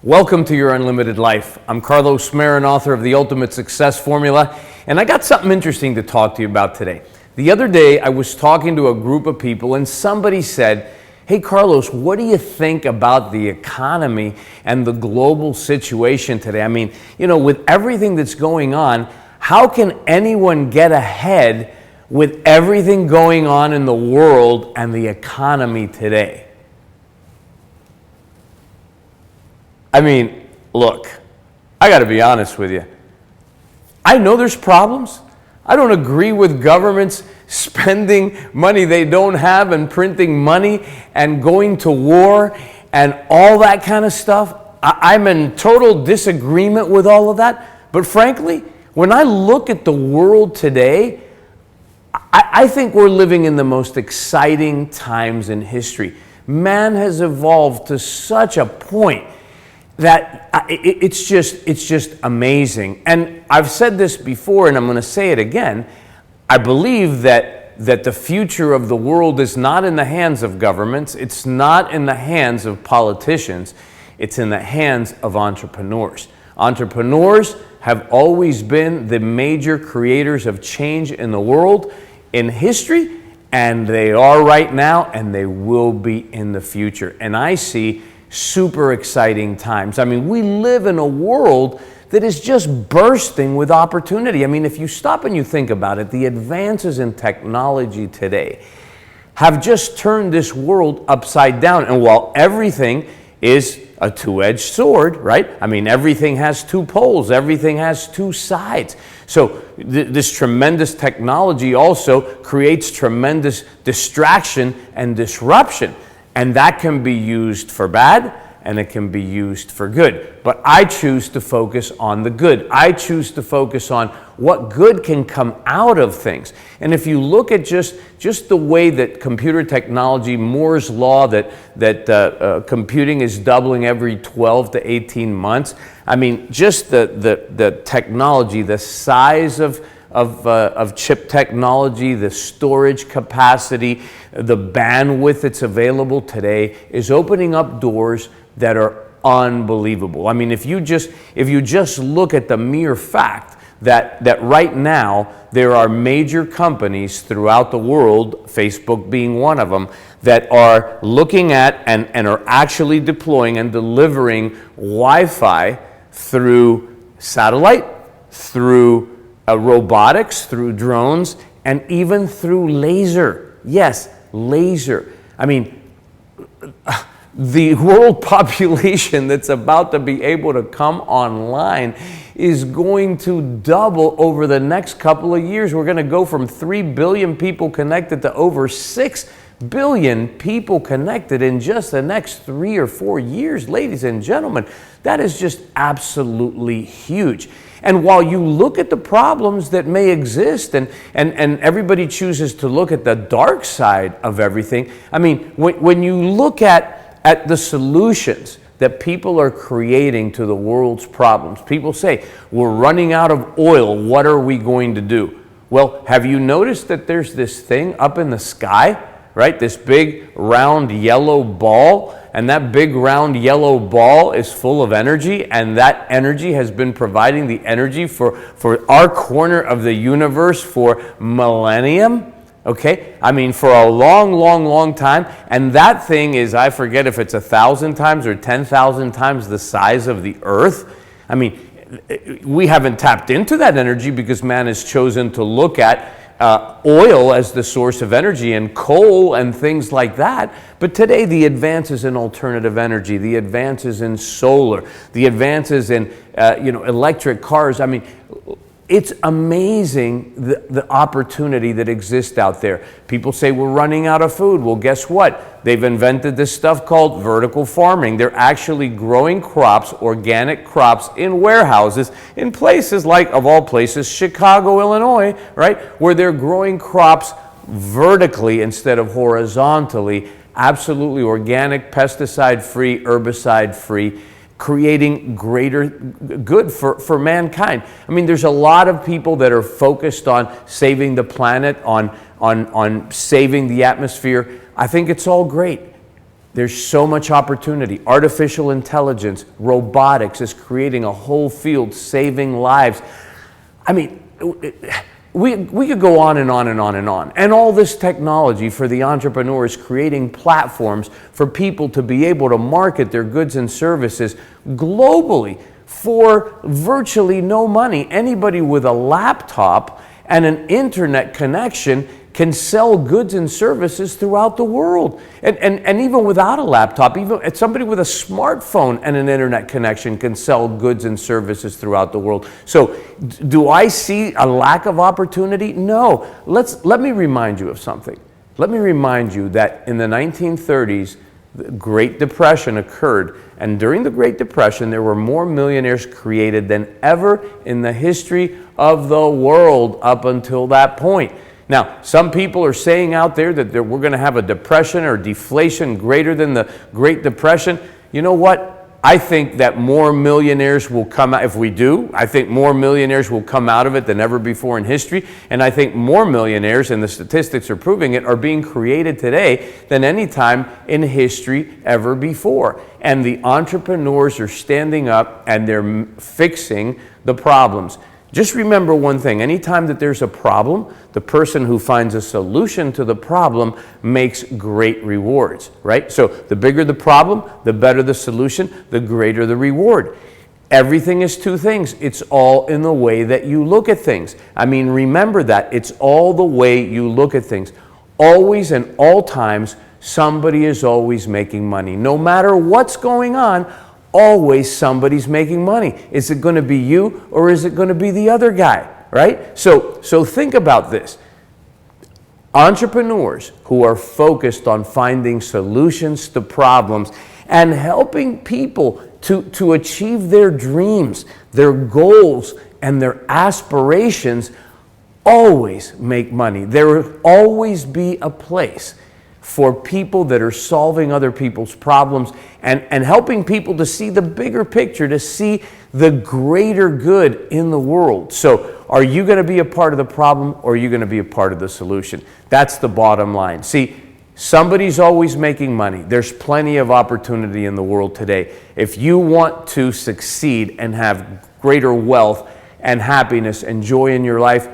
Welcome to Your Unlimited Life. I'm Carlos Marin, author of The Ultimate Success Formula, and I got something interesting to talk to you about today. The other day, I was talking to a group of people, and somebody said, "Hey, Carlos, what do you think about the economy and the global situation today? I mean, with everything that's going on, how can anyone get ahead with everything going on in the world and the economy today?" I mean, look, I got to be honest with you. I know there's problems. I don't agree with governments spending money they don't have and printing money and going to war and all that kind of stuff. I'm in total disagreement with all of that. But frankly, when I look at the world today, I think we're living in the most exciting times in history. Man has evolved to such a point that it's just amazing. And I've said this before, and I'm going to say it again. I believe that the future of the world is not in the hands of governments. It's not in the hands of politicians. It's in the hands of entrepreneurs. Entrepreneurs have always been the major creators of change in the world in history, and they are right now, and they will be in the future. And I see super exciting times. I mean, we live in a world that is just bursting with opportunity. I mean, if you stop and you think about it, the advances in technology today have just turned this world upside down. And while everything is a two-edged sword, right? I mean, everything has two poles, everything has two sides. So this tremendous technology also creates tremendous distraction and disruption. And that can be used for bad, and it can be used for good. But I choose to focus on the good. I choose to focus on what good can come out of things. And if you look at just the way that computer technology, Moore's law, that computing is doubling every 12 to 18 months, I mean, just the technology, the size of chip technology, the storage capacity, the bandwidth that's available today is opening up doors that are unbelievable. I mean, if you just look at the mere fact that right now there are major companies throughout the world, Facebook being one of them, that are looking at and are actually deploying and delivering Wi-Fi through satellite, through robotics, through drones, and even through laser. Yes, laser. I mean, the world population that's about to be able to come online is going to double over the next couple of years. We're going to go from 3 billion people connected to over 6 billion people connected in just the next 3 or 4 years. Ladies and gentlemen, that is just absolutely huge. And while you look at the problems that may exist, and everybody chooses to look at the dark side of everything, I mean, when you look at the solutions that people are creating to the world's problems, people say, we're running out of oil, what are we going to do? Well, have you noticed that there's this thing up in the sky, right? This big round yellow ball, and that big round yellow ball is full of energy, and that energy has been providing the energy for our corner of the universe for millennium, okay? I mean, for a long time, and that thing is, I forget if it's 1,000 times or 10,000 times the size of the Earth. I mean, we haven't tapped into that energy because man has chosen to look at oil as the source of energy and coal and things like that. But today, the advances in alternative energy, the advances in solar, the advances in electric cars. I mean, it's amazing the opportunity that exists out there. People say we're running out of food. Well, guess what? They've invented this stuff called vertical farming. They're actually growing crops, organic crops, in warehouses in places like, of all places, Chicago, Illinois, right? Where they're growing crops vertically instead of horizontally, absolutely organic, pesticide-free, herbicide-free, creating greater good for mankind. I mean, there's a lot of people that are focused on saving the planet, on saving the atmosphere. I think it's all great. There's so much opportunity. Artificial intelligence, robotics is creating a whole field, saving lives. I mean, we could go on and on and on and on. And all this technology for the entrepreneurs, creating platforms for people to be able to market their goods and services globally for virtually no money. Anybody with a laptop and an internet connection can sell goods and services throughout the world. And even without a laptop, even somebody with a smartphone and an internet connection can sell goods and services throughout the world. So do I see a lack of opportunity? No. Let me remind you of something. Let me remind you that in the 1930s, the Great Depression occurred, and during the Great Depression, there were more millionaires created than ever in the history of the world up until that point. Now, some people are saying out there that we're going to have a depression or deflation greater than the Great Depression. You know what? I think that more millionaires will come out. If we do, I think more millionaires will come out of it than ever before in history. And I think more millionaires, and the statistics are proving it, are being created today than any time in history ever before. And the entrepreneurs are standing up and they're fixing the problems. Just remember one thing, anytime that there's a problem, the person who finds a solution to the problem makes great rewards, right? So the bigger the problem, the better the solution, the greater the reward. Everything is two things. It's all in the way that you look at things. I mean, remember that. It's all the way you look at things. Always and all times, somebody is always making money. No matter what's going on, always somebody's making money. Is it going to be you or is it going to be the other guy, right? So think about this. Entrepreneurs who are focused on finding solutions to problems and helping people to achieve their dreams, their goals, and their aspirations always make money. There will always be a place for people that are solving other people's problems and helping people to see the bigger picture, to see the greater good in the world. So are you going to be a part of the problem or are you going to be a part of the solution? That's the bottom line. See, somebody's always making money. There's plenty of opportunity in the world today. If you want to succeed and have greater wealth and happiness and joy in your life,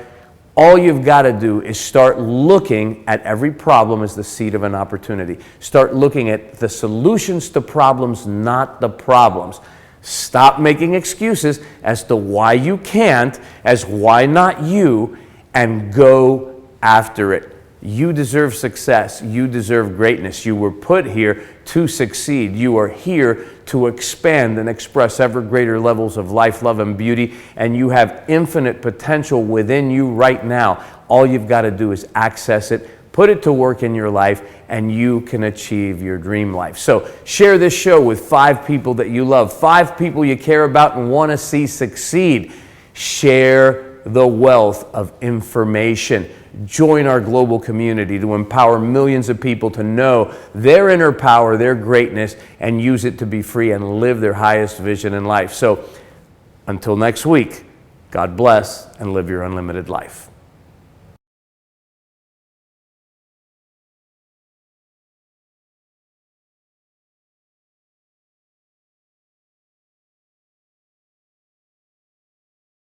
all you've got to do is start looking at every problem as the seed of an opportunity. Start looking at the solutions to problems, not the problems. Stop making excuses as to why you can't, as why not you, and go after it. You deserve success. You deserve greatness. You were put here to succeed. You are here to expand and express ever greater levels of life, love, and beauty, and you have infinite potential within you right now. All you've got to do is access it, put it to work in your life, and you can achieve your dream life. So share this show with 5 people that you love, 5 people you care about and want to see succeed. Share the wealth of information. Join our global community to empower millions of people to know their inner power, their greatness, and use it to be free and live their highest vision in life. So until next week, God bless and live your unlimited life.